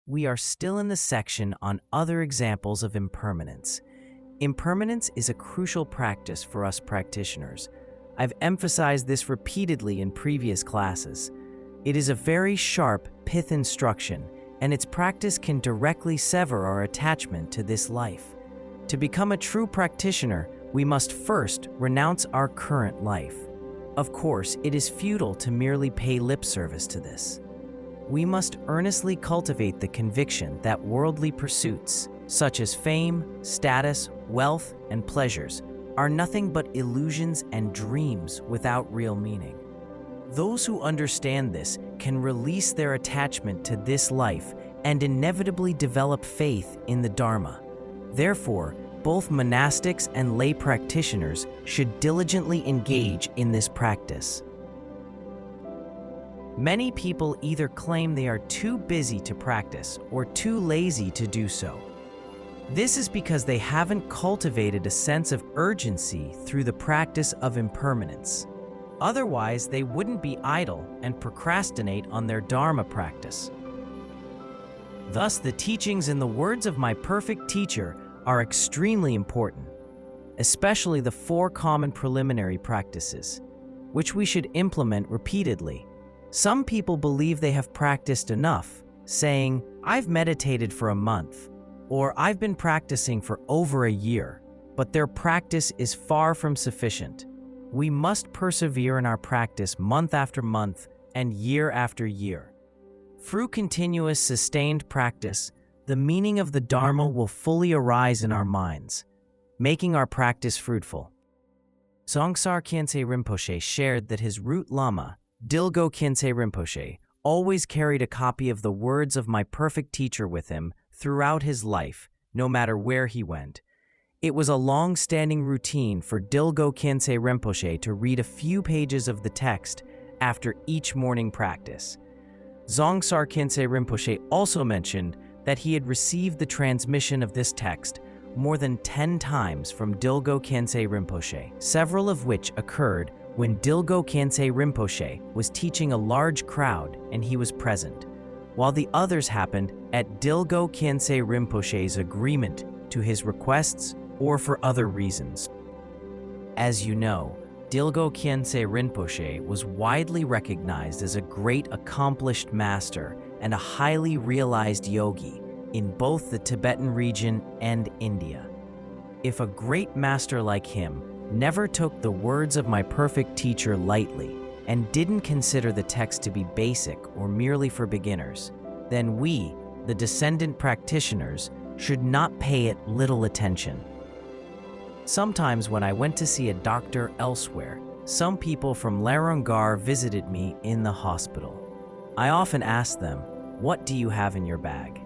we are still in the section on other examples of impermanence. Impermanence is a crucial practice for us practitioners. I've emphasized this repeatedly in previous classes. It is a very sharp pith instruction, and its practice can directly sever our attachment to this life. To become a true practitioner, we must first renounce our current life. Of course, it is futile to merely pay lip service to this. We must earnestly cultivate the conviction that worldly pursuits, such as fame, status, wealth, and pleasures, are nothing but illusions and dreams without real meaning. Those who understand this can release their attachment to this life and inevitably develop faith in the Dharma. Therefore, both monastics and lay practitioners should diligently engage in this practice. Many people either claim they are too busy to practice or too lazy to do so. This is because they haven't cultivated a sense of urgency through the practice of impermanence. Otherwise, they wouldn't be idle and procrastinate on their Dharma practice. Thus, the teachings in the words of my perfect teacher are extremely important, especially the 4 common preliminary practices, which we should implement repeatedly. Some people believe they have practiced enough, saying, "I've meditated for a month," or "I've been practicing for over a year," but their practice is far from sufficient. We must persevere in our practice month after month and year after year. Through continuous, sustained practice, the meaning of the Dharma will fully arise in our minds, making our practice fruitful. Dzongtsar Khyentse Rinpoche shared that his root lama, Dilgo Khyentse Rinpoche, always carried a copy of the words of my perfect teacher with him throughout his life, no matter where he went. It was a long-standing routine for Dilgo Khyentse Rinpoche to read a few pages of the text after each morning practice. Dzongtsar Khyentse Rinpoche also mentioned that he had received the transmission of this text more than 10 times from Dilgo Khyentse Rinpoche, several of which occurred when Dilgo Khyentse Rinpoche was teaching a large crowd and he was present, while the others happened at Dilgo Khyentse Rinpoche's agreement to his requests or for other reasons. As you know, Dilgo Khyentse Rinpoche was widely recognized as a great accomplished master and a highly realized yogi in both the Tibetan region and India. If a great master like him never took the words of my perfect teacher lightly and didn't consider the text to be basic or merely for beginners, then we, the descendant practitioners, should not pay it little attention. Sometimes when I went to see a doctor elsewhere, some people from Larangar visited me in the hospital. I often asked them, "What do you have in your bag?"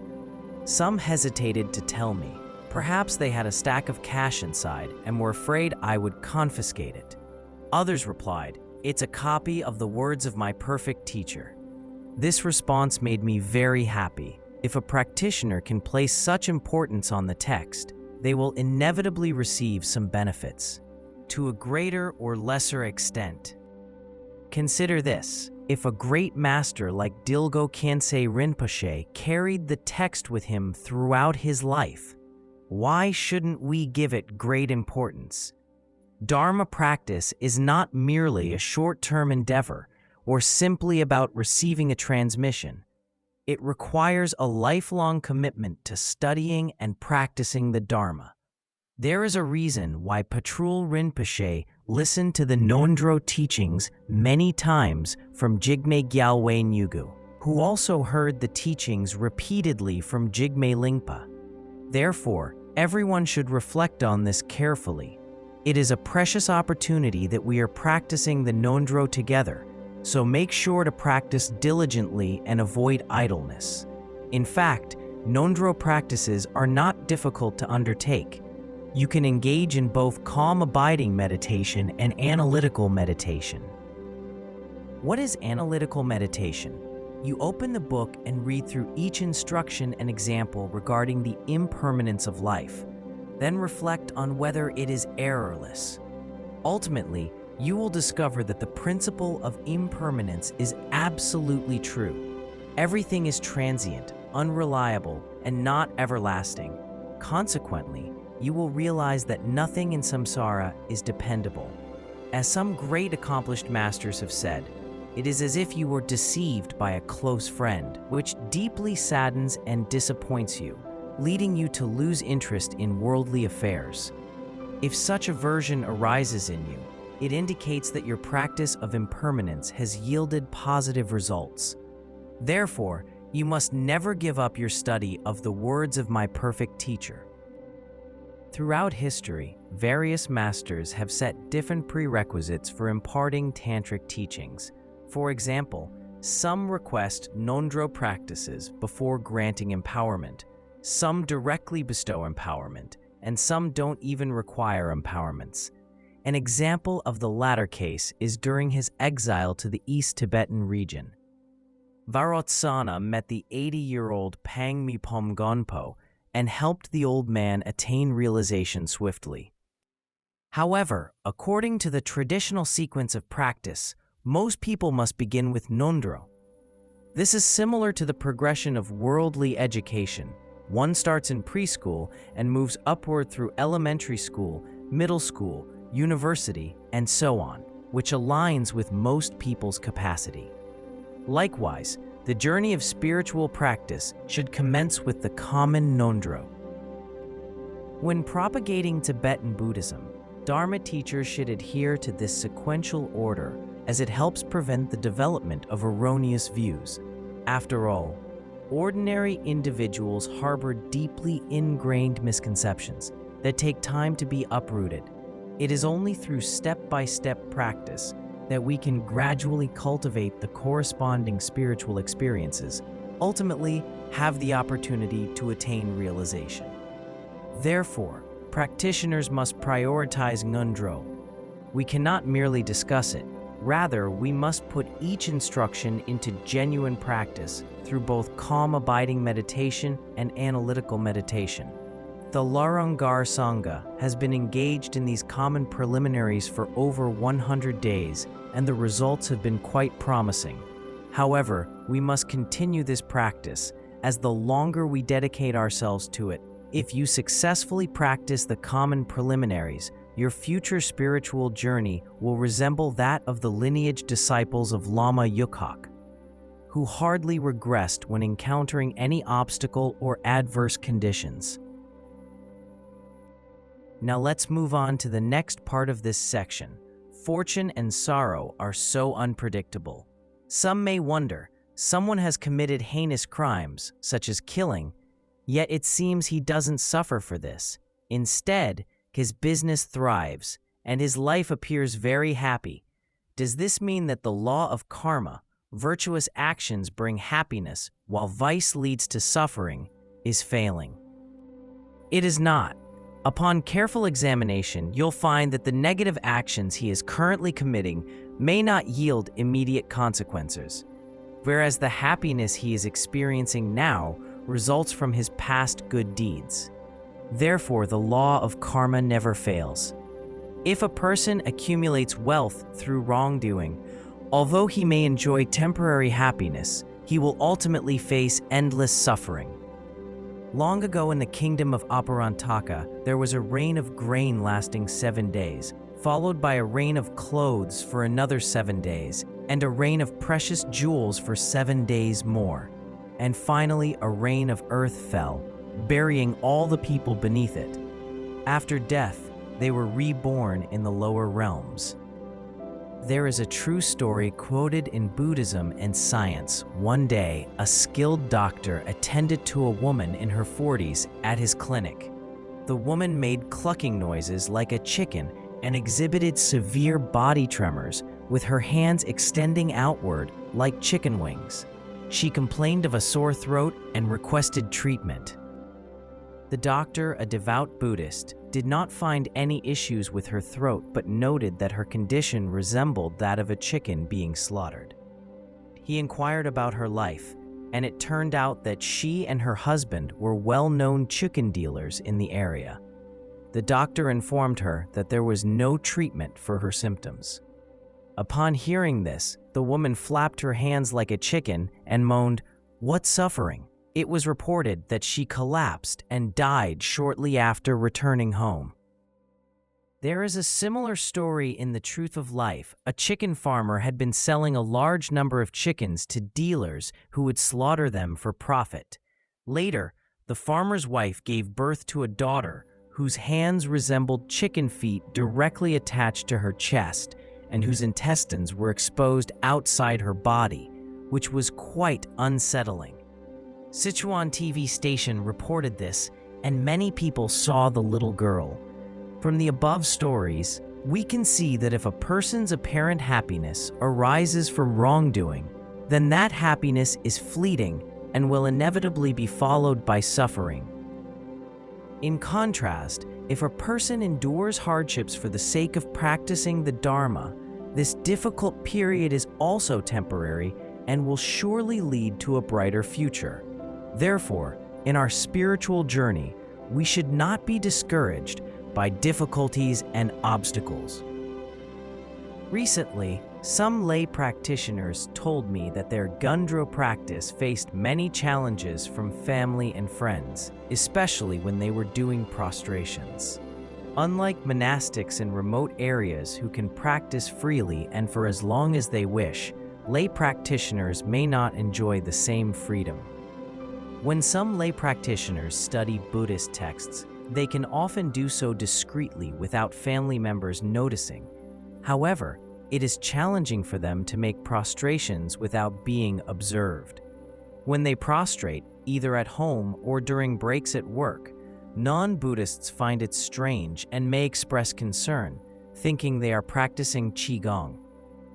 Some hesitated to tell me. Perhaps they had a stack of cash inside and were afraid I would confiscate it. Others replied, "It's a copy of the words of my perfect teacher." This response made me very happy. If a practitioner can place such importance on the text, they will inevitably receive some benefits, to a greater or lesser extent. Consider this. If a great master like Dilgo Khyentse Rinpoche carried the text with him throughout his life, why shouldn't we give it great importance? Dharma practice is not merely a short-term endeavor or simply about receiving a transmission. It requires a lifelong commitment to studying and practicing the Dharma. There is a reason why Patrul Rinpoche listened to the ngondro teachings many times from Jigme Gyalwai Nyugu, who also heard the teachings repeatedly from Jigme Lingpa. Therefore, everyone should reflect on this carefully. It is a precious opportunity that we are practicing the ngondro together, so make sure to practice diligently and avoid idleness. In fact, ngondro practices are not difficult to undertake. You can engage in both calm abiding meditation and analytical meditation. What is analytical meditation? You open the book and read through each instruction and example regarding the impermanence of life, then reflect on whether it is errorless. Ultimately, you will discover that the principle of impermanence is absolutely true. Everything is transient, unreliable, and not everlasting. Consequently, you will realize that nothing in samsara is dependable. As some great accomplished masters have said, it is as if you were deceived by a close friend, which deeply saddens and disappoints you, leading you to lose interest in worldly affairs. If such aversion arises in you, it indicates that your practice of impermanence has yielded positive results. Therefore, you must never give up your study of the words of my perfect teacher. Throughout history, various masters have set different prerequisites for imparting tantric teachings. For example, some request ngondro practices before granting empowerment, some directly bestow empowerment, and some don't even require empowerments. An example of the latter case is during his exile to the East Tibetan region. Vairotsana met the 80-year-old Pang Mipom Gonpo and helped the old man attain realization swiftly. However, according to the traditional sequence of practice, most people must begin with ngondro. This is similar to the progression of worldly education. One starts in preschool and moves upward through elementary school, middle school, university, and so on, which aligns with most people's capacity. Likewise, the journey of spiritual practice should commence with the common ngondro. When propagating Tibetan Buddhism, Dharma teachers should adhere to this sequential order as it helps prevent the development of erroneous views. After all, ordinary individuals harbor deeply ingrained misconceptions that take time to be uprooted. It is only through step-by-step practice that we can gradually cultivate the corresponding spiritual experiences, ultimately have the opportunity to attain realization. Therefore, practitioners must prioritize ngondro. We cannot merely discuss it. Rather, we must put each instruction into genuine practice through both calm abiding meditation and analytical meditation. The Larangar Sangha has been engaged in these common preliminaries for over 100 days, and the results have been quite promising. However, we must continue this practice, as the longer we dedicate ourselves to it. If you successfully practice the common preliminaries, your future spiritual journey will resemble that of the lineage disciples of Lama Yukhak, who hardly regressed when encountering any obstacle or adverse conditions. Now let's move on to the next part of this section. Fortune and sorrow are so unpredictable. Some may wonder, someone has committed heinous crimes, such as killing, yet it seems he doesn't suffer for this. Instead, his business thrives, and his life appears very happy. Does this mean that the law of karma, virtuous actions bring happiness, while vice leads to suffering, is failing? It is not. Upon careful examination, you'll find that the negative actions he is currently committing may not yield immediate consequences, whereas the happiness he is experiencing now results from his past good deeds. Therefore, the law of karma never fails. If a person accumulates wealth through wrongdoing, although he may enjoy temporary happiness, he will ultimately face endless suffering. Long ago in the kingdom of Aparantaka, there was a rain of grain lasting 7 days, followed by a rain of clothes for another 7 days, and a rain of precious jewels for 7 days more. And finally, a rain of earth fell, burying all the people beneath it. After death, they were reborn in the lower realms. There is a true story quoted in Buddhism and science. One day, a skilled doctor attended to a woman in her 40s at his clinic. The woman made clucking noises like a chicken and exhibited severe body tremors, with her hands extending outward like chicken wings. She complained of a sore throat and requested treatment. The doctor, a devout Buddhist, did not find any issues with her throat, but noted that her condition resembled that of a chicken being slaughtered. He inquired about her life, and it turned out that she and her husband were well-known chicken dealers in the area. The doctor informed her that there was no treatment for her symptoms. Upon hearing this, the woman flapped her hands like a chicken and moaned, "What suffering? It was reported that she collapsed and died shortly after returning home. There is a similar story in The Truth of Life. A chicken farmer had been selling a large number of chickens to dealers who would slaughter them for profit. Later, the farmer's wife gave birth to a daughter whose hands resembled chicken feet directly attached to her chest and whose intestines were exposed outside her body, which was quite unsettling. Sichuan TV station reported this, and many people saw the little girl. From the above stories, we can see that if a person's apparent happiness arises from wrongdoing, then that happiness is fleeting and will inevitably be followed by suffering. In contrast, if a person endures hardships for the sake of practicing the Dharma, this difficult period is also temporary and will surely lead to a brighter future. Therefore, in our spiritual journey, we should not be discouraged by difficulties and obstacles. Recently, some lay practitioners told me that their ngondro practice faced many challenges from family and friends, especially when they were doing prostrations. Unlike monastics in remote areas who can practice freely and for as long as they wish, lay practitioners may not enjoy the same freedom. When some lay practitioners study Buddhist texts, they can often do so discreetly without family members noticing. However, it is challenging for them to make prostrations without being observed. When they prostrate, either at home or during breaks at work, non-Buddhists find it strange and may express concern, thinking they are practicing Qigong.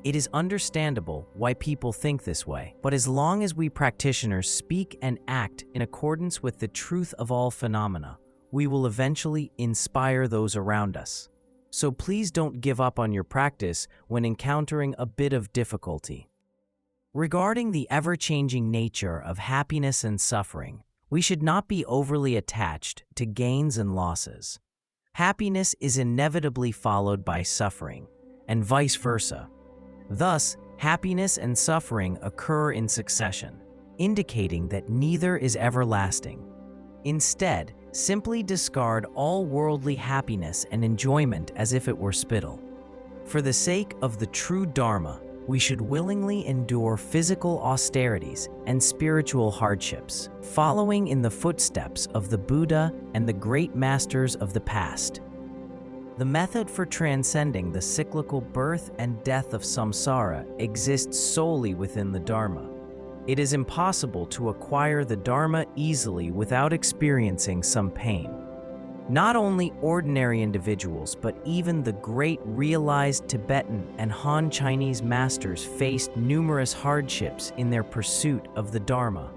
It is understandable why people think this way, but as long as we practitioners speak and act in accordance with the truth of all phenomena, we will eventually inspire those around us. So please don't give up on your practice when encountering a bit of difficulty. Regarding the ever-changing nature of happiness and suffering, we should not be overly attached to gains and losses. Happiness is inevitably followed by suffering, and vice versa. Thus, happiness and suffering occur in succession, indicating that neither is everlasting. Instead, simply discard all worldly happiness and enjoyment as if it were spittle. For the sake of the true Dharma, we should willingly endure physical austerities and spiritual hardships, following in the footsteps of the Buddha and the great masters of the past. The method for transcending the cyclical birth and death of samsara exists solely within the Dharma. It is impossible to acquire the Dharma easily without experiencing some pain. Not only ordinary individuals, but even the great realized Tibetan and Han Chinese masters faced numerous hardships in their pursuit of the Dharma.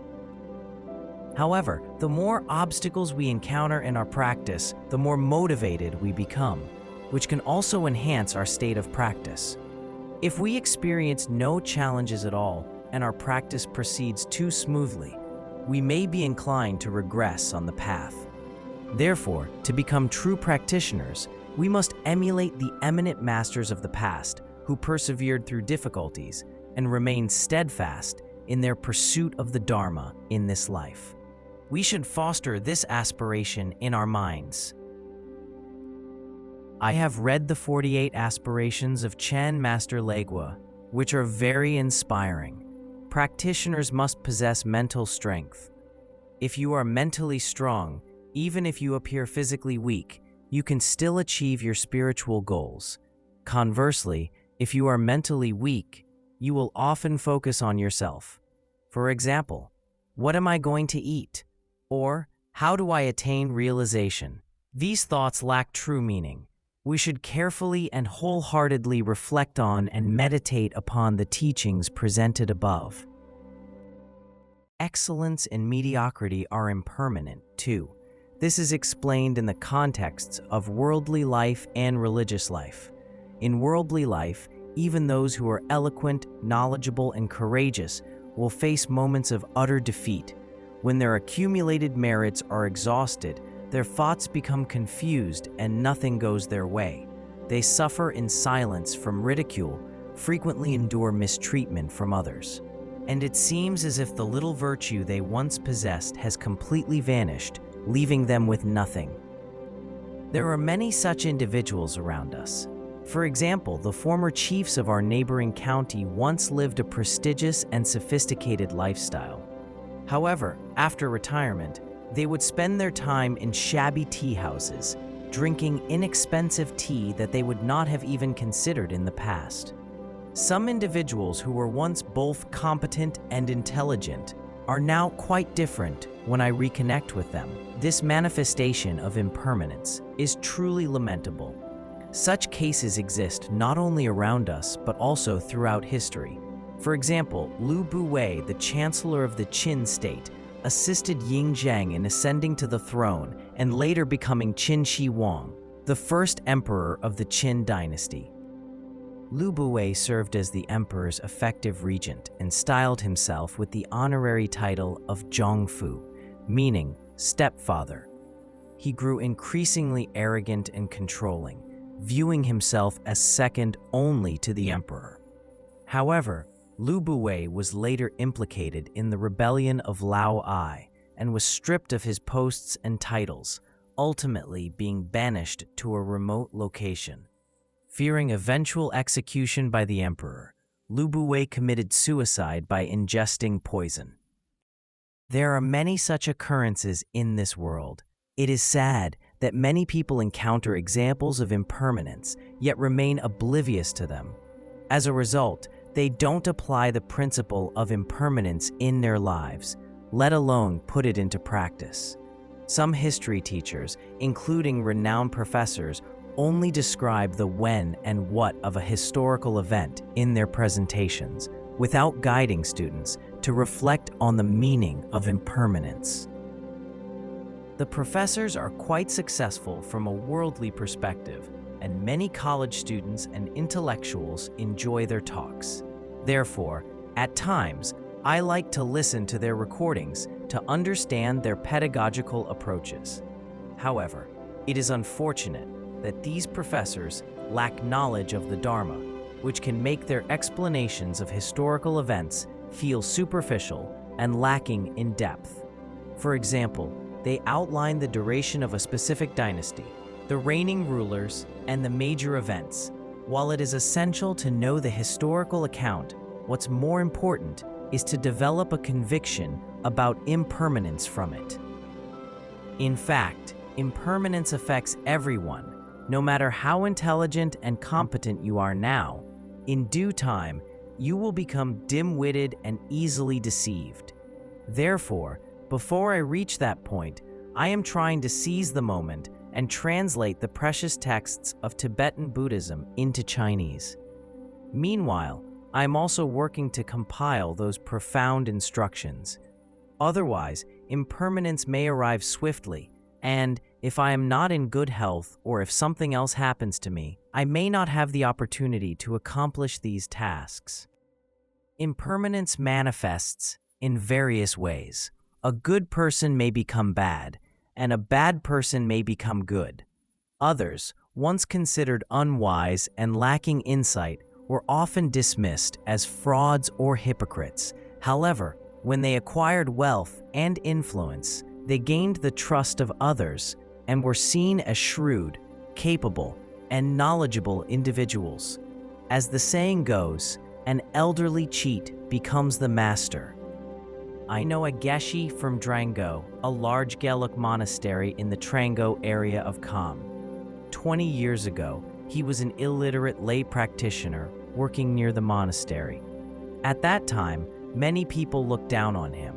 However, the more obstacles we encounter in our practice, the more motivated we become, which can also enhance our state of practice. If we experience no challenges at all and our practice proceeds too smoothly, we may be inclined to regress on the path. Therefore, to become true practitioners, we must emulate the eminent masters of the past who persevered through difficulties and remained steadfast in their pursuit of the Dharma in this life. We should foster this aspiration in our minds. I have read the 48 aspirations of Chen Master Legua, which are very inspiring. Practitioners must possess mental strength. If you are mentally strong, even if you appear physically weak, you can still achieve your spiritual goals. Conversely, if you are mentally weak, you will often focus on yourself. For example, what am I going to eat? Or, how do I attain realization? These thoughts lack true meaning. We should carefully and wholeheartedly reflect on and meditate upon the teachings presented above. Excellence and mediocrity are impermanent, too. This is explained in the contexts of worldly life and religious life. In worldly life, even those who are eloquent, knowledgeable, and courageous will face moments of utter defeat. When their accumulated merits are exhausted, their thoughts become confused and nothing goes their way. They suffer in silence from ridicule, frequently endure mistreatment from others. and it seems as if the little virtue they once possessed has completely vanished, leaving them with nothing. There are many such individuals around us. For example, the former chiefs of our neighboring county once lived a prestigious and sophisticated lifestyle. However, after retirement, they would spend their time in shabby tea houses, drinking inexpensive tea that they would not have even considered in the past. Some individuals who were once both competent and intelligent are now quite different when I reconnect with them. This manifestation of impermanence is truly lamentable. Such cases exist not only around us, but also throughout history. For example, Lu Buwei, the chancellor of the Qin state, assisted Ying Zheng in ascending to the throne and later becoming Qin Shi Huang, the first emperor of the Qin dynasty. Lu Buwei served as the emperor's effective regent and styled himself with the honorary title of Zhongfu, meaning stepfather. He grew increasingly arrogant and controlling, viewing himself as second only to the emperor. However, Lu Buwei was later implicated in the rebellion of Lao Ai and was stripped of his posts and titles, ultimately being banished to a remote location. Fearing eventual execution by the emperor, Lu Buwei committed suicide by ingesting poison. There are many such occurrences in this world. It is sad that many people encounter examples of impermanence, yet remain oblivious to them. As a result, they don't apply the principle of impermanence in their lives, let alone put it into practice. Some history teachers, including renowned professors, only describe the when and what of a historical event in their presentations, without guiding students to reflect on the meaning of impermanence. The professors are quite successful from a worldly perspective, and many college students and intellectuals enjoy their talks. Therefore, at times, I like to listen to their recordings to understand their pedagogical approaches. However, it is unfortunate that these professors lack knowledge of the Dharma, which can make their explanations of historical events feel superficial and lacking in depth. For example, they outline the duration of a specific dynasty, the reigning rulers, and the major events. While it is essential to know the historical account, what's more important is to develop a conviction about impermanence from it. In fact, impermanence affects everyone. No matter how intelligent and competent you are now, in due time, you will become dim-witted and easily deceived. Therefore, before I reach that point, I am trying to seize the moment and translate the precious texts of Tibetan Buddhism into Chinese. Meanwhile, I am also working to compile those profound instructions. Otherwise, impermanence may arrive swiftly, and if I am not in good health or if something else happens to me, I may not have the opportunity to accomplish these tasks. Impermanence manifests in various ways. A good person may become bad, and a bad person may become good. Others, once considered unwise and lacking insight, were often dismissed as frauds or hypocrites. However, when they acquired wealth and influence, they gained the trust of others and were seen as shrewd, capable, and knowledgeable individuals. As the saying goes, an elderly cheat becomes the master. I know a Geshe from Drango, a large Geluk monastery in the Trango area of Kham. 20 years ago, he was an illiterate lay practitioner working near the monastery. At that time, many people looked down on him.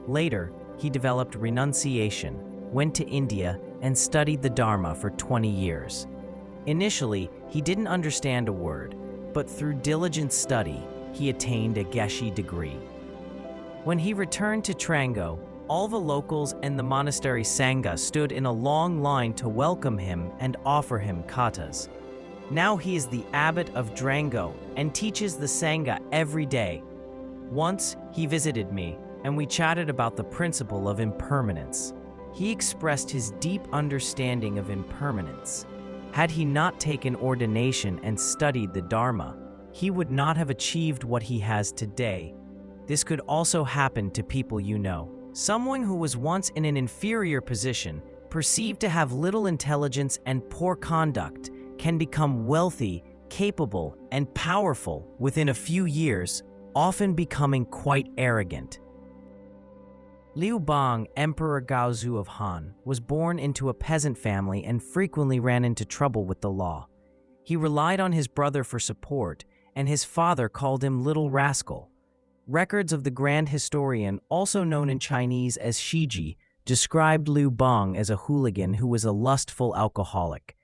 Later, he developed renunciation, went to India, and studied the Dharma for 20 years. Initially, he didn't understand a word, but through diligent study, he attained a Geshe degree. When he returned to Trango, all the locals and the monastery Sangha stood in a long line to welcome him and offer him katas. Now he is the abbot of Drango and teaches the Sangha every day. Once, he visited me, and we chatted about the principle of impermanence. He expressed his deep understanding of impermanence. Had he not taken ordination and studied the Dharma, he would not have achieved what he has today. This could also happen to people you know. Someone who was once in an inferior position, perceived to have little intelligence and poor conduct, can become wealthy, capable, and powerful within a few years, often becoming quite arrogant. Liu Bang, Emperor Gaozu of Han, was born into a peasant family and frequently ran into trouble with the law. He relied on his brother for support, and his father called him Little Rascal. Records of the Grand Historian, also known in Chinese as Shiji, described Liu Bang as a hooligan who was a lustful alcoholic.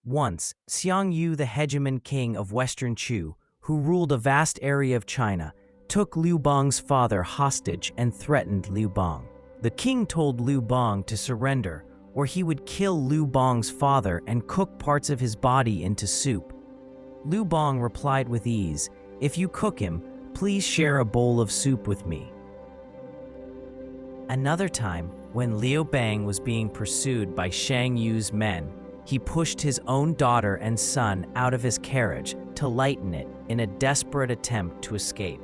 Once, Xiang Yu, the hegemon king of Western Chu, who ruled a vast area of China, took Liu Bang's father hostage and threatened Liu Bang. The king told Liu Bang to surrender, or he would kill Liu Bang's father and cook parts of his body into soup. Liu Bang replied with ease, "If you cook him, please share a bowl of soup with me." Another time, when Liu Bang was being pursued by Shang Yu's men, he pushed his own daughter and son out of his carriage to lighten it in a desperate attempt to escape.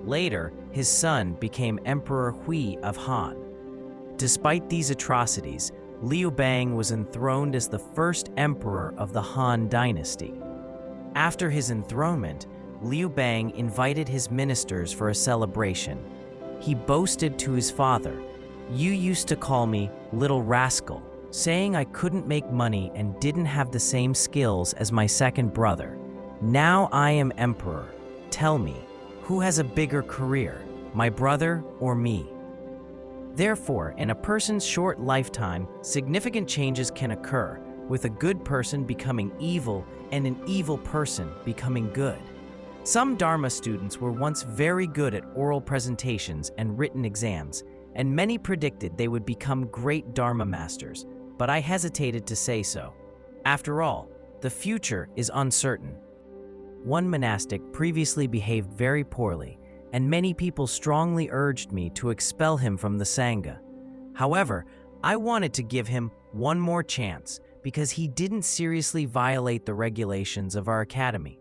Later, his son became Emperor Hui of Han. Despite these atrocities, Liu Bang was enthroned as the first emperor of the Han dynasty. After his enthronement, Liu Bang invited his ministers for a celebration. He boasted to his father, "You used to call me Little Rascal, saying I couldn't make money and didn't have the same skills as my second brother. Now I am emperor. Tell me, who has a bigger career, my brother or me?" Therefore, in a person's short lifetime, significant changes can occur, with a good person becoming evil and an evil person becoming good. Some Dharma students were once very good at oral presentations and written exams, and many predicted they would become great Dharma masters, but I hesitated to say so. After all, the future is uncertain. One monastic previously behaved very poorly, and many people strongly urged me to expel him from the Sangha. However, I wanted to give him one more chance because he didn't seriously violate the regulations of our academy.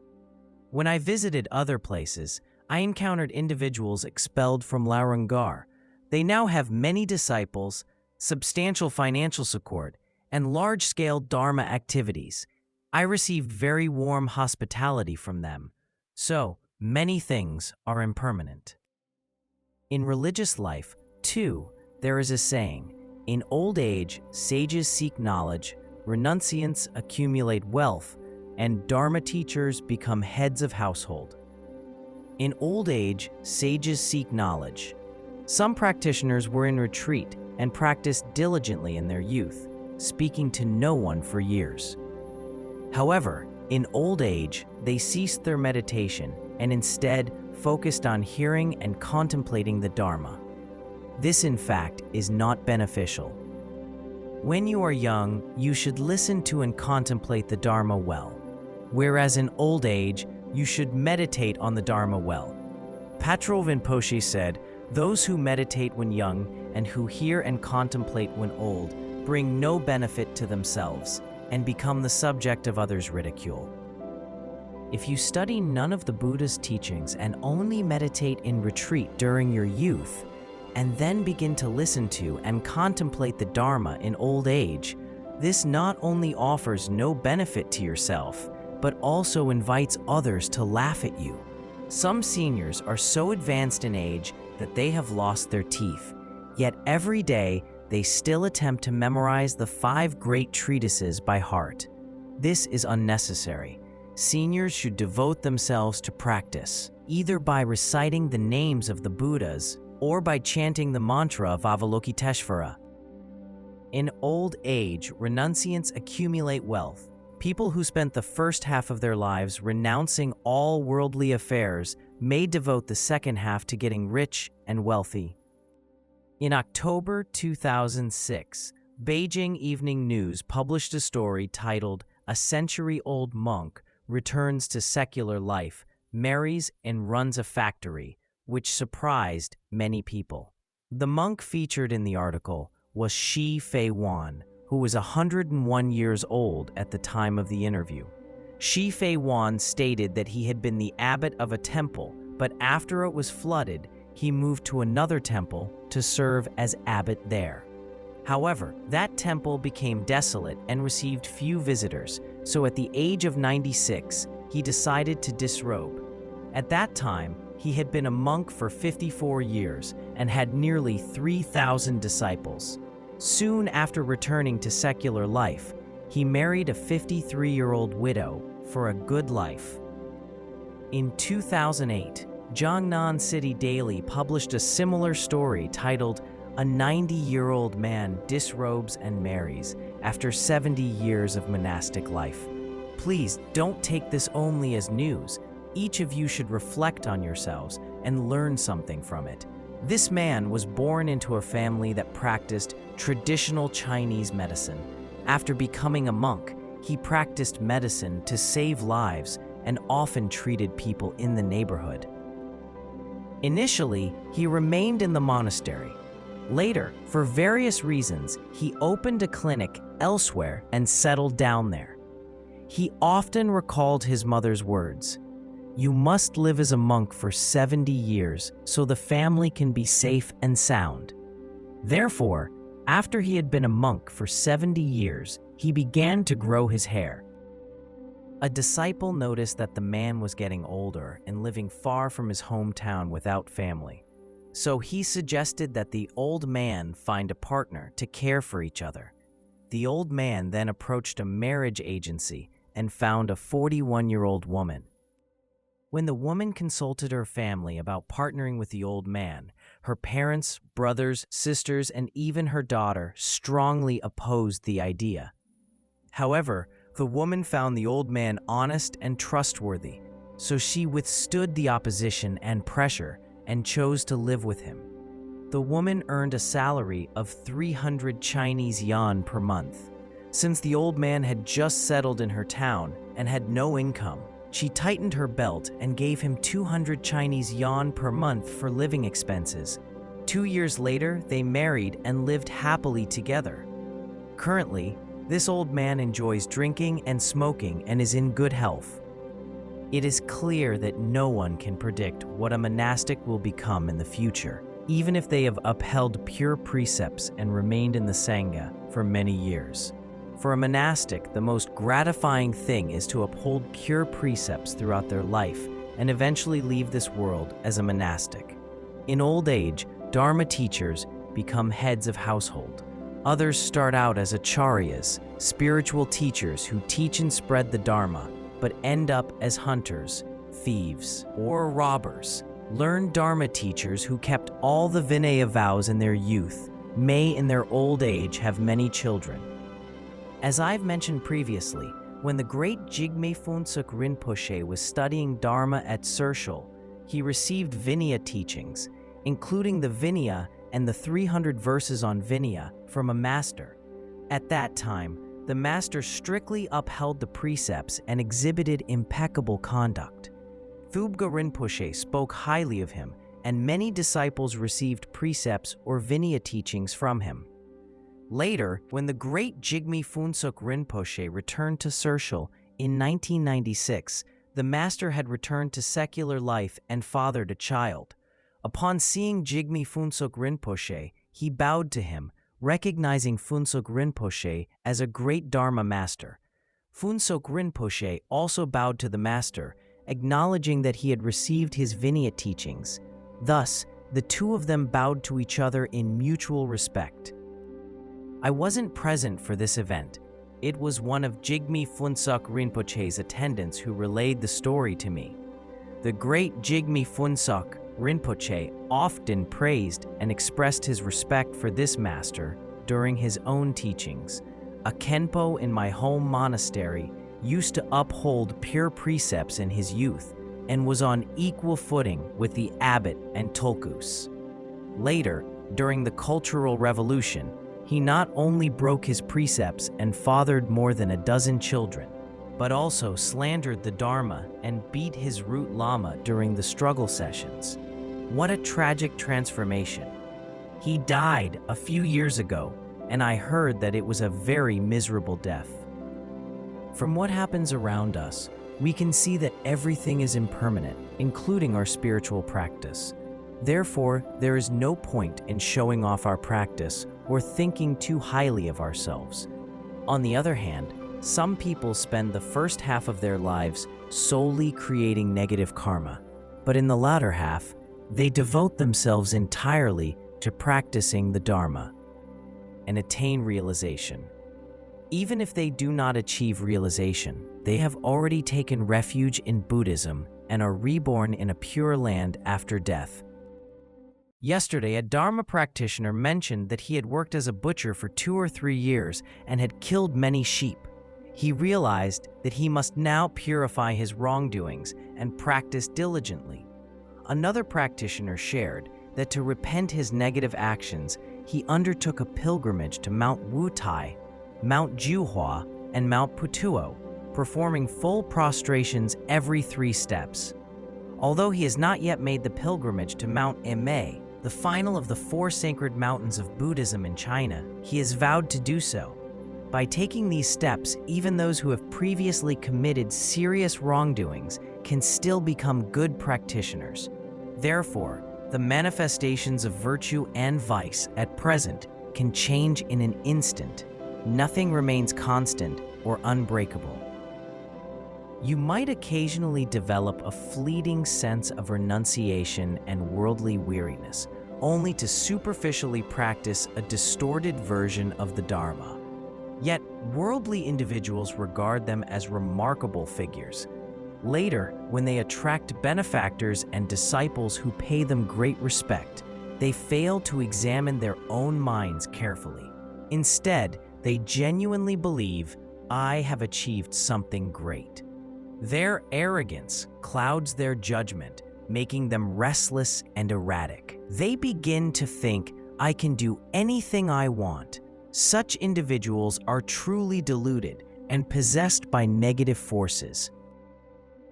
When I visited other places, I encountered individuals expelled from Larangar. They now have many disciples, substantial financial support, and large-scale Dharma activities. I received very warm hospitality from them. So, many things are impermanent. In religious life, too, there is a saying, "In old age, sages seek knowledge, renunciants accumulate wealth, and Dharma teachers become heads of household." In old age, sages seek knowledge. Some practitioners were in retreat and practiced diligently in their youth, speaking to no one for years. However, in old age, they ceased their meditation and instead focused on hearing and contemplating the Dharma. This, in fact, is not beneficial. When you are young, you should listen to and contemplate the Dharma well, whereas in old age, you should meditate on the Dharma well. Patrul Rinpoche said, "Those who meditate when young and who hear and contemplate when old bring no benefit to themselves and become the subject of others' ridicule." If you study none of the Buddha's teachings and only meditate in retreat during your youth, and then begin to listen to and contemplate the Dharma in old age, this not only offers no benefit to yourself, but also invites others to laugh at you. Some seniors are so advanced in age that they have lost their teeth, yet every day they still attempt to memorize the 5 great treatises by heart. This is unnecessary. Seniors should devote themselves to practice, either by reciting the names of the Buddhas or by chanting the mantra of Avalokiteshvara. In old age, renunciants accumulate wealth. People who spent the first half of their lives renouncing all worldly affairs may devote the second half to getting rich and wealthy. In October 2006, Beijing Evening News published a story titled "A Century-Old Monk Returns to Secular Life, Marries and Runs a Factory," which surprised many people. The monk featured in the article was Shi Fei Wan, who was 101 years old at the time of the interview. Shi Fei Wan stated that he had been the abbot of a temple, but after it was flooded, he moved to another temple to serve as abbot there. However, that temple became desolate and received few visitors, so at the age of 96, he decided to disrobe. At that time, he had been a monk for 54 years and had nearly 3,000 disciples. Soon after returning to secular life, he married a 53-year-old widow for a good life. In 2008, Jiangnan City Daily published a similar story titled "A 90-Year-Old Man Disrobes and Marries After 70 Years of Monastic Life." Please don't take this only as news. Each of you should reflect on yourselves and learn something from it. This man was born into a family that practiced traditional Chinese medicine. After becoming a monk, he practiced medicine to save lives and often treated people in the neighborhood. Initially, he remained in the monastery. Later, for various reasons, he opened a clinic elsewhere and settled down there. He often recalled his mother's words, "You must live as a monk for 70 years so the family can be safe and sound." Therefore, after he had been a monk for 70 years, he began to grow his hair. A disciple noticed that the man was getting older and living far from his hometown without family. So he suggested that the old man find a partner to care for each other. The old man then approached a marriage agency and found a 41-year-old woman. When the woman consulted her family about partnering with the old man, her parents, brothers, sisters, and even her daughter strongly opposed the idea. However, the woman found the old man honest and trustworthy, so she withstood the opposition and pressure and chose to live with him. The woman earned a salary of 300 Chinese yuan per month. Since the old man had just settled in her town and had no income, she tightened her belt and gave him 200 Chinese yuan per month for living expenses. 2 years later, they married and lived happily together. Currently, this old man enjoys drinking and smoking and is in good health. It is clear that no one can predict what a monastic will become in the future, even if they have upheld pure precepts and remained in the Sangha for many years. For a monastic, the most gratifying thing is to uphold pure precepts throughout their life and eventually leave this world as a monastic. In old age, Dharma teachers become heads of household. Others start out as acharyas, spiritual teachers who teach and spread the Dharma, but end up as hunters, thieves, or robbers. Learned Dharma teachers who kept all the Vinaya vows in their youth may in their old age have many children. As I've mentioned previously, when the great Jigme Phuntsuk Rinpoche was studying Dharma at Sershul, he received Vinaya teachings, including the Vinaya and the 300 verses on Vinaya from a master. At that time, the master strictly upheld the precepts and exhibited impeccable conduct. Thubga Rinpoche spoke highly of him, and many disciples received precepts or Vinaya teachings from him. Later, when the great Jigme Phuntsuk Rinpoche returned to Sershul in 1996, the master had returned to secular life and fathered a child. Upon seeing Jigme Phuntsuk Rinpoche, he bowed to him, recognizing Phuntsuk Rinpoche as a great Dharma master. Phuntsuk Rinpoche also bowed to the master, acknowledging that he had received his Vinaya teachings. Thus, the two of them bowed to each other in mutual respect. I wasn't present for this event. It was one of Jigme Phuntsuk Rinpoche's attendants who relayed the story to me. The great Jigme Phuntsuk Rinpoche often praised and expressed his respect for this master during his own teachings. A Khenpo in my home monastery used to uphold pure precepts in his youth and was on equal footing with the abbot and tulkus. Later, during the Cultural Revolution, he not only broke his precepts and fathered more than a dozen children, but also slandered the Dharma and beat his root lama during the struggle sessions. What a tragic transformation. He died a few years ago, and I heard that it was a very miserable death. From what happens around us, we can see that everything is impermanent, including our spiritual practice. Therefore, there is no point in showing off our practice or thinking too highly of ourselves. On the other hand, some people spend the first half of their lives solely creating negative karma, but in the latter half, they devote themselves entirely to practicing the Dharma and attain realization. Even if they do not achieve realization, they have already taken refuge in Buddhism and are reborn in a pure land after death. Yesterday, a Dharma practitioner mentioned that he had worked as a butcher for 2 or 3 years and had killed many sheep. He realized that he must now purify his wrongdoings and practice diligently. Another practitioner shared that to repent his negative actions, he undertook a pilgrimage to Mount Wutai, Mount Juhua, and Mount Putuo, performing full prostrations every 3 steps. Although he has not yet made the pilgrimage to Mount Emei, the final of the 4 sacred mountains of Buddhism in China, he has vowed to do so. By taking these steps, even those who have previously committed serious wrongdoings can still become good practitioners. Therefore, the manifestations of virtue and vice at present can change in an instant. Nothing remains constant or unbreakable. You might occasionally develop a fleeting sense of renunciation and worldly weariness, only to superficially practice a distorted version of the Dharma. Yet, worldly individuals regard them as remarkable figures. Later, when they attract benefactors and disciples who pay them great respect, they fail to examine their own minds carefully. Instead, they genuinely believe, "I have achieved something great." Their arrogance clouds their judgment, making them restless and erratic. They begin to think, "I can do anything I want." Such individuals are truly deluded and possessed by negative forces.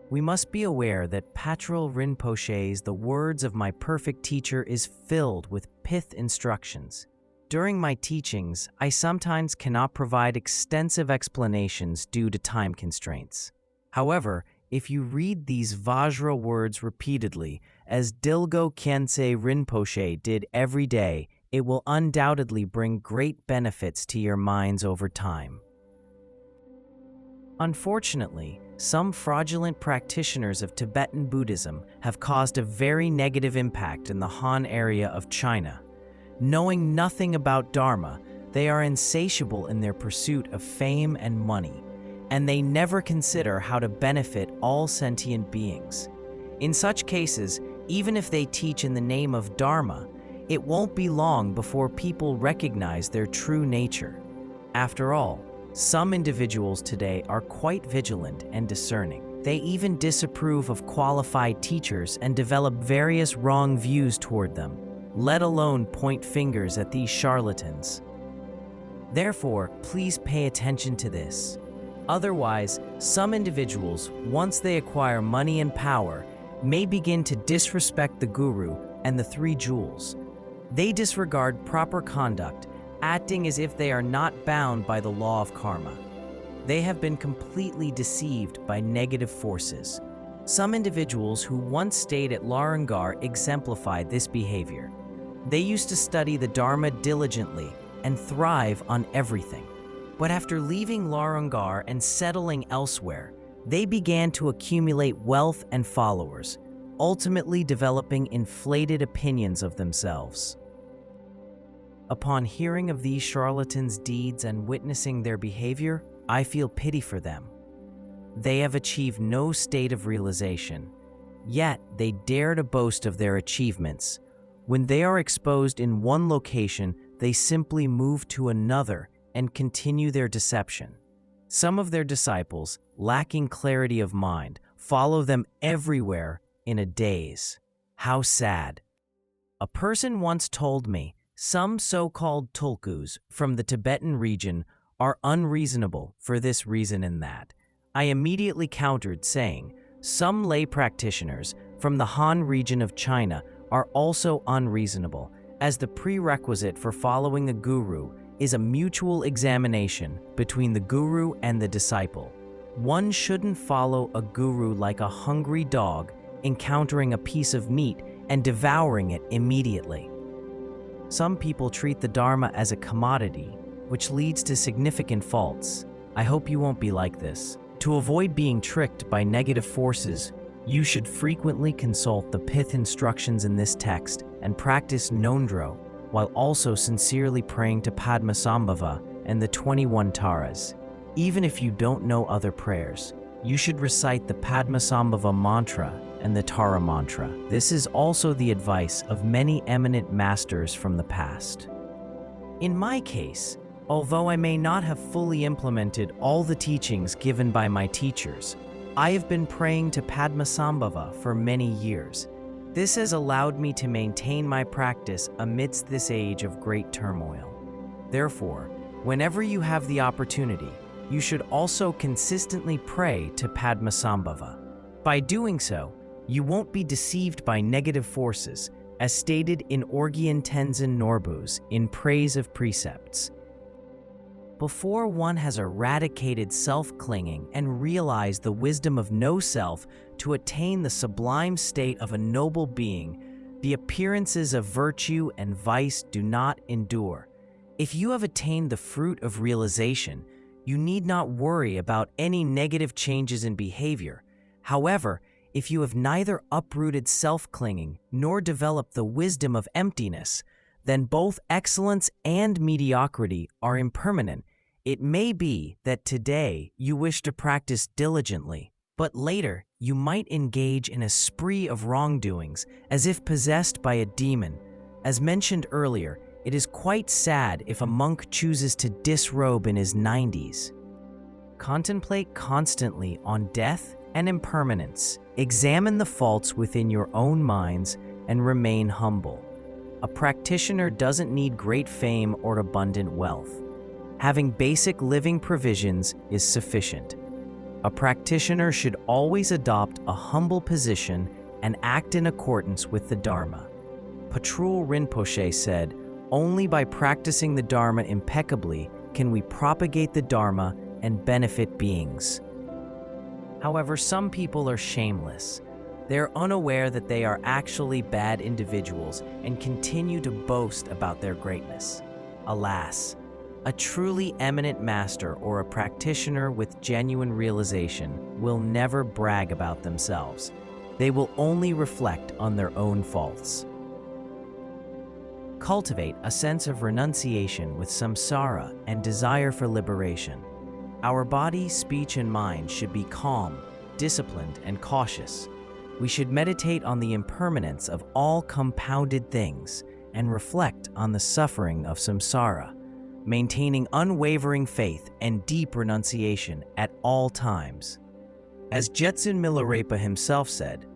We must be aware that Patrul Rinpoche's "The Words of My Perfect Teacher" is filled with pith instructions. During my teachings, I sometimes cannot provide extensive explanations due to time constraints. However, if you read these Vajra words repeatedly, as Dilgo Khyentse Rinpoche did every day, it will undoubtedly bring great benefits to your minds over time. Unfortunately, some fraudulent practitioners of Tibetan Buddhism have caused a very negative impact in the Han area of China. Knowing nothing about Dharma, they are insatiable in their pursuit of fame and money, and they never consider how to benefit all sentient beings. In such cases, even if they teach in the name of Dharma, it won't be long before people recognize their true nature. After all, some individuals today are quite vigilant and discerning. They even disapprove of qualified teachers and develop various wrong views toward them, let alone point fingers at these charlatans. Therefore, please pay attention to this. Otherwise, some individuals, once they acquire money and power, may begin to disrespect the Guru and the 3 jewels. They disregard proper conduct, acting as if they are not bound by the law of karma. They have been completely deceived by negative forces. Some individuals who once stayed at Larangar exemplified this behavior. They used to study the Dharma diligently and thrive on everything. But after leaving Larangar and settling elsewhere, they began to accumulate wealth and followers, ultimately developing inflated opinions of themselves. Upon hearing of these charlatans' deeds and witnessing their behavior, I feel pity for them. They have achieved no state of realization, yet they dare to boast of their achievements. When they are exposed in one location, they simply move to another and continue their deception. Some of their disciples, lacking clarity of mind, follow them everywhere in a daze. How sad. A person once told me, some so-called tulkus from the Tibetan region are unreasonable for this reason and that. I immediately countered, saying, some lay practitioners from the Han region of China are also unreasonable, as the prerequisite for following a guru is a mutual examination between the guru and the disciple. One shouldn't follow a guru like a hungry dog encountering a piece of meat and devouring it immediately. Some people treat the Dharma as a commodity, which leads to significant faults. I hope you won't be like this. To avoid being tricked by negative forces, you should frequently consult the pith instructions in this text and practice ngondro, while also sincerely praying to Padmasambhava and the 21 Taras. Even if you don't know other prayers, you should recite the Padmasambhava mantra and the Tara mantra. This is also the advice of many eminent masters from the past. In my case, although I may not have fully implemented all the teachings given by my teachers, I have been praying to Padmasambhava for many years. This has allowed me to maintain my practice amidst this age of great turmoil. Therefore, whenever you have the opportunity, you should also consistently pray to Padmasambhava. By doing so, you won't be deceived by negative forces, as stated in Orgyen Tenzin Norbu's In Praise of Precepts. Before one has eradicated self-clinging and realized the wisdom of no self to attain the sublime state of a noble being, the appearances of virtue and vice do not endure. If you have attained the fruit of realization, you need not worry about any negative changes in behavior. However, if you have neither uprooted self-clinging nor developed the wisdom of emptiness, then both excellence and mediocrity are impermanent. It may be that today you wish to practice diligently, but later you might engage in a spree of wrongdoings as if possessed by a demon. As mentioned earlier, it is quite sad if a monk chooses to disrobe in his 90s. Contemplate constantly on death and impermanence. Examine the faults within your own minds and remain humble. A practitioner doesn't need great fame or abundant wealth. Having basic living provisions is sufficient. A practitioner should always adopt a humble position and act in accordance with the Dharma. Patrul Rinpoche said, "Only by practicing the Dharma impeccably can we propagate the Dharma and benefit beings." However, some people are shameless. They're unaware that they are actually bad individuals and continue to boast about their greatness. Alas, a truly eminent master or a practitioner with genuine realization will never brag about themselves. They will only reflect on their own faults. Cultivate a sense of renunciation with samsara and desire for liberation. Our body, speech, and mind should be calm, disciplined, and cautious. We should meditate on the impermanence of all compounded things and reflect on the suffering of samsara, maintaining unwavering faith and deep renunciation at all times. As Jetsun Milarepa himself said,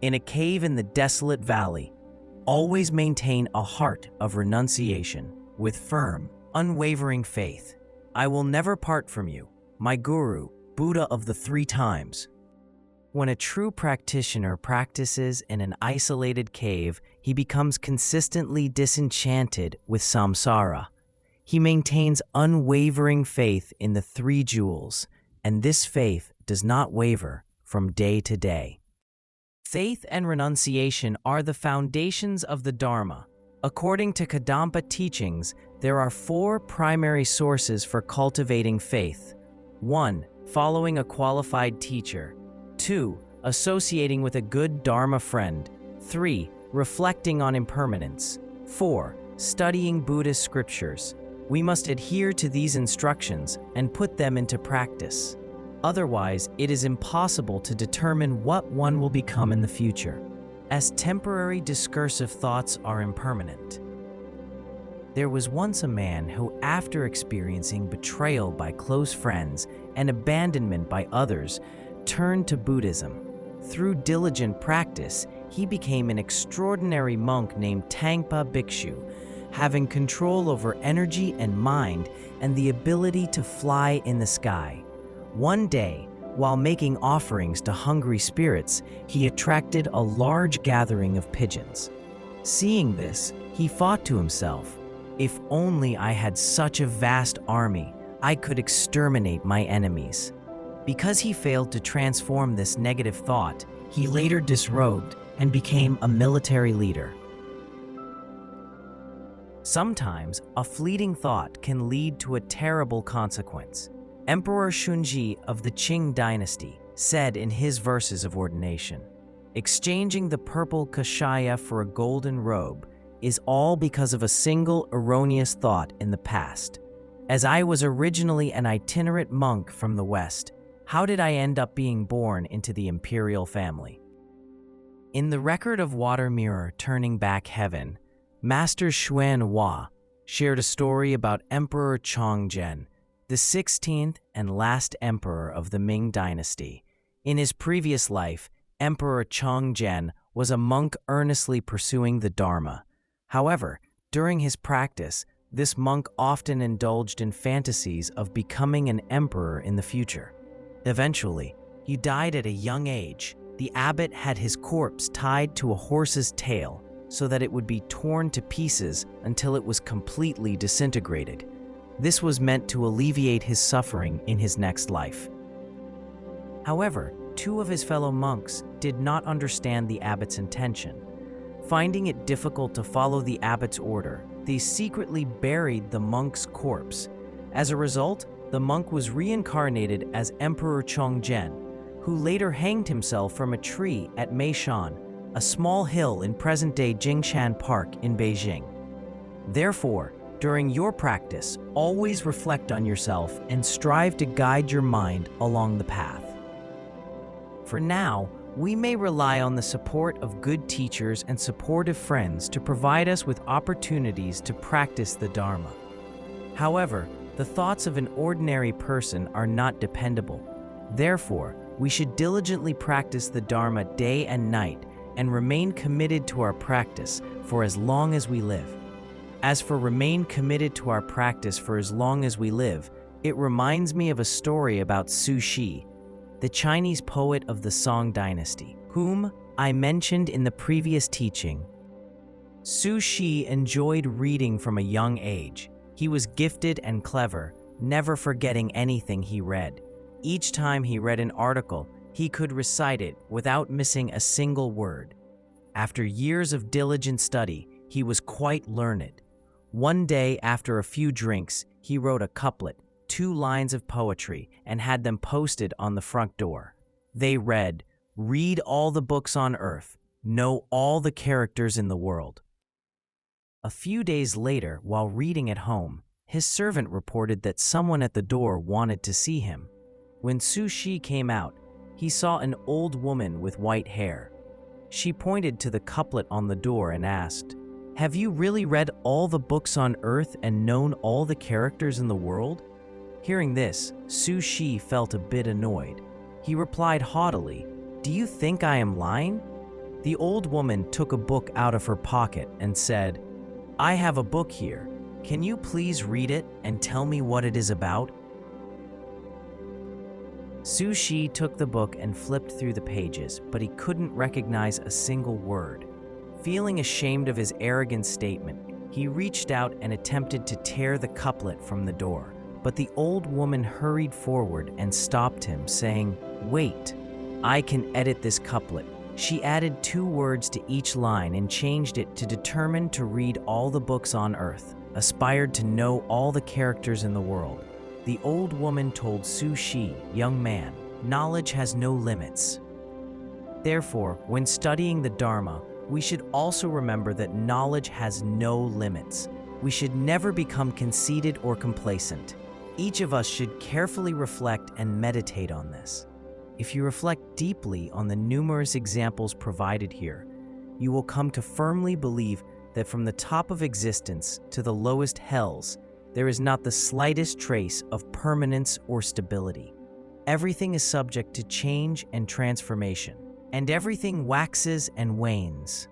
"In a cave in the desolate valley, always maintain a heart of renunciation with firm, unwavering faith. I will never part from you, my Guru, Buddha of the 3 times." When a true practitioner practices in an isolated cave, he becomes consistently disenchanted with samsara. He maintains unwavering faith in the 3 jewels, and this faith does not waver from day to day. Faith and renunciation are the foundations of the Dharma. According to Kadampa teachings, there are 4 primary sources for cultivating faith. 1. Following a qualified teacher. 2. Associating with a good Dharma friend. 3. Reflecting on impermanence. 4. Studying Buddhist scriptures. We must adhere to these instructions and put them into practice. Otherwise, it is impossible to determine what one will become in the future, as temporary discursive thoughts are impermanent. There was once a man who, after experiencing betrayal by close friends and abandonment by others, turned to Buddhism. Through diligent practice, he became an extraordinary monk named Tangpa Bhikshu, having control over energy and mind and the ability to fly in the sky. One day, while making offerings to hungry spirits, he attracted a large gathering of pigeons. Seeing this, he thought to himself, "If only I had such a vast army, I could exterminate my enemies." Because he failed to transform this negative thought, he later disrobed and became a military leader. Sometimes, a fleeting thought can lead to a terrible consequence. Emperor Shunji of the Qing dynasty said in his verses of ordination, "Exchanging the purple kashaya for a golden robe is all because of a single erroneous thought in the past. As I was originally an itinerant monk from the West, how did I end up being born into the imperial family?" In the record of Water Mirror Turning Back Heaven, Master Xuan Hua shared a story about Emperor Chongzhen, the 16th and last emperor of the Ming dynasty. In his previous life, Emperor Chongzhen was a monk earnestly pursuing the Dharma. However, during his practice, this monk often indulged in fantasies of becoming an emperor in the future. Eventually, he died at a young age. The abbot had his corpse tied to a horse's tail so that it would be torn to pieces until it was completely disintegrated. This was meant to alleviate his suffering in his next life. However, two of his fellow monks did not understand the abbot's intention. Finding it difficult to follow the abbot's order, they secretly buried the monk's corpse. As a result, the monk was reincarnated as Emperor Chongzhen, who later hanged himself from a tree at Meishan, a small hill in present-day Jingshan Park in Beijing. Therefore, during your practice, always reflect on yourself and strive to guide your mind along the path. For now, we may rely on the support of good teachers and supportive friends to provide us with opportunities to practice the Dharma. However, the thoughts of an ordinary person are not dependable. Therefore, we should diligently practice the Dharma day and night and remain committed to our practice for as long as we live. As for remain committed to our practice for as long as we live, it reminds me of a story about Su Shi, the Chinese poet of the Song dynasty, whom I mentioned in the previous teaching. Su Shi enjoyed reading from a young age. He was gifted and clever, never forgetting anything he read. Each time he read an article, he could recite it without missing a single word. After years of diligent study, he was quite learned. One day, after a few drinks, he wrote a couplet, 2 lines of poetry, and had them posted on the front door. They read, "Read all the books on earth, know all the characters in the world." A few days later, while reading at home, his servant reported that someone at the door wanted to see him. When Su Shi came out, he saw an old woman with white hair. She pointed to the couplet on the door and asked, "Have you really read all the books on earth and known all the characters in the world?" Hearing this, Su Shi felt a bit annoyed. He replied haughtily, "Do you think I am lying?" The old woman took a book out of her pocket and said, "I have a book here. Can you please read it and tell me what it is about?" Su Shi took the book and flipped through the pages, but he couldn't recognize a single word. Feeling ashamed of his arrogant statement, he reached out and attempted to tear the couplet from the door. But the old woman hurried forward and stopped him, saying, "Wait, I can edit this couplet." She added 2 words to each line and changed it to determine to read all the books on earth, aspired to know all the characters in the world. The old woman told Su Shi, "Young man, knowledge has no limits." Therefore, when studying the Dharma, we should also remember that knowledge has no limits. We should never become conceited or complacent. Each of us should carefully reflect and meditate on this. If you reflect deeply on the numerous examples provided here, you will come to firmly believe that from the top of existence to the lowest hells, there is not the slightest trace of permanence or stability. Everything is subject to change and transformation, and everything waxes and wanes.